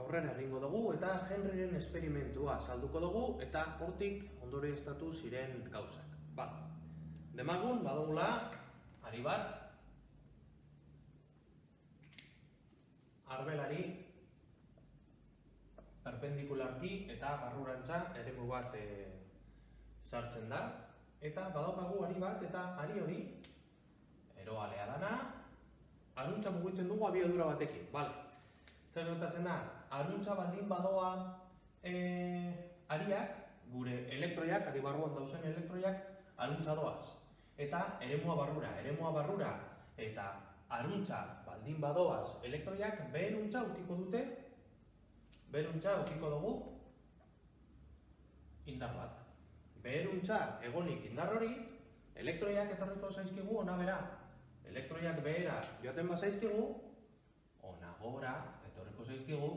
aurrera egingo dugu eta Henryren esperimentua salduko dugu eta hortik ondorioztatu ziren gauzak. Demagun badugula ari bat arbelari perpendikularki eta barrurantza eremu bat sartzen da eta badaukagu ari bat eta ari hori eroalea dana aruntza mugitzen dugu abiadura batekin. Zer gertatzen da? Aruntza baldin badoa ariak, gure elektroiak, ari barruan dauzen elektroiak, aruntza doaz. Eta eremua barrura, eta aruntza baldin badoaz elektroiak, beheruntza ukiko dute, beheruntza ukiko dugu indar bat. Beheruntza egonik indar hori, elektroiak etorriko zaizkigu ona bera. Elektroiak behera joaten bazaizkigu, ona gora etorriko zaizkigu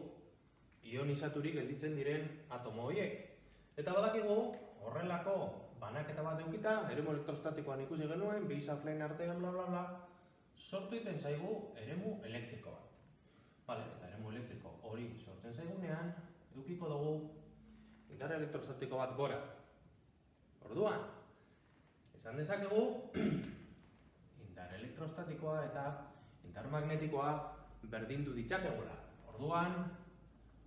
ionizaturik gelditzen diren atomo horiek. Eta badakigu horrelako banaketa bat edukita, eremu elektrostatikoan ikusi genuen, bi izafleen artean sortu egiten zaigu eremu elektriko bat. Eta eremu elektriko hori sortzen zaigunean, edukiko dugu indar elektrostatiko bat gora. Orduan, esan dezakegu indar elektrostatikoa eta indar magnetikoa berdindu ditzakegula. Orduan,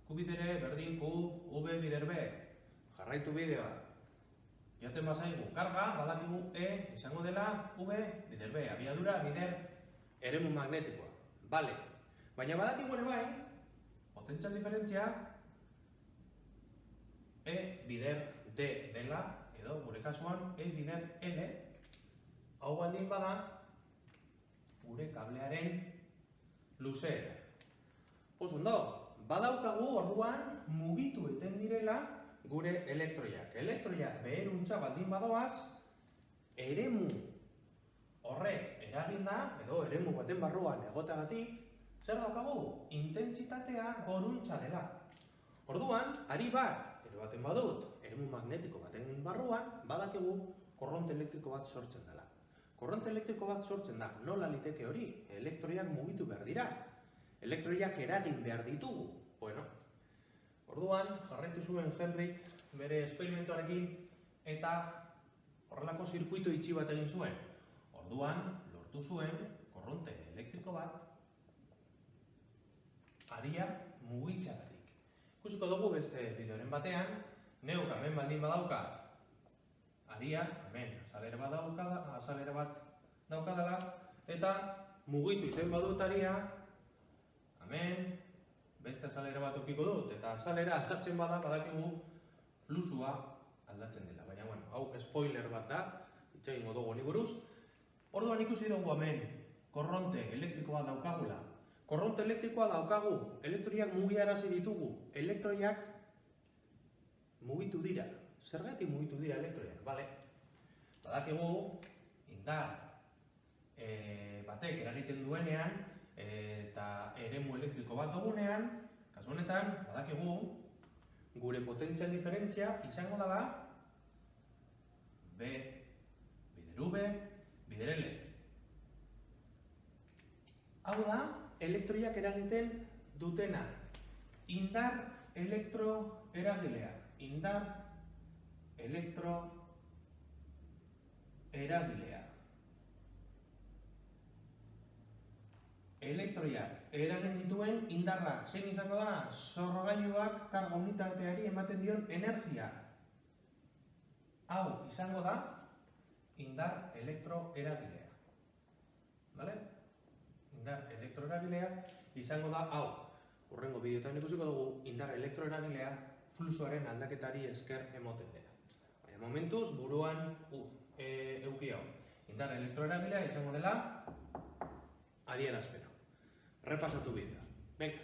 Q bidere berdin Q, V bider B. Jarraitu bideoa. Joaten bazaigu karga, badakigu E izango dela V bider B. Abiadura bider eremu magnetikoa. Baina badakigu ere bai, potentzial diferentzia E bider D dela, edo gure kasuan E bider L, hau baldin bada gure kablearen luzeera. Badaukagu orduan mugitu eten direla gure elektroiak. Elektroiak beheruntza baldin badoaz, eremu horrek eraginda, edo eremu baten barruan egoteagatik, zer daukagu? Intentsitatea goruntza dela. Orduan, ari bat, eroaten badut, eremu magnetiko baten barruan, badakigu korronte elektriko bat sortzen dela. Korronte elektriko bat sortzen da, nola liteke hori? Elektroiak mugitu behar dira. Elektroiak eragin behar ditugu. Orduan, jarraitu zuen Henryk bere esperimentuarekin eta horrelako zirkuitu itxi bat egin zuen. Orduan, lortu zuen korronte elektriko bat aria mugitzeagatik. Ikusiko dugu beste bideoren batean, neuk hemen baldin badaukat aria, hemen azalera bat daukadala, eta mugitu iten badut aria, hemen beste azalera bat ukiko dut, eta azalera aldatzen badakigu fluxua aldatzen dela. Baina, hau spoiler bat da, hitz egingo dugu honi buruz. Orduan ikusi dugu hemen korronte elektrikoa daukagula. Korronte elektrikoa daukagu, elektroiak mugiarazi ditugu, elektroiak mugitu dira. Zergatik mugitu dira elektroiak? Badakigu indar batek eragiten duenean eta eremu elektriko bat dugunean, kasu honetan, badakigu gure potentzial diferentzia izango dela B bider V bider L. Hau da, elektroiak eragiten dutena. Indar elektroeragilea. Indar elektroeragilea. Elektroiak eragin dituen indarra zein izango da? Sorgailuak karga unitateari ematen dion energia. Hau izango da indar elektroeragilea. Indar elektroeragilea izango da hau. Hurrengo bideotan ikusiko dugu indar elektroeragilea fluxuaren aldaketari esker emoten dela. Baina momentuz buruan euki hau. Indar elektroeragilea izango dela adierazpena. Repasatu bideoa. Venga.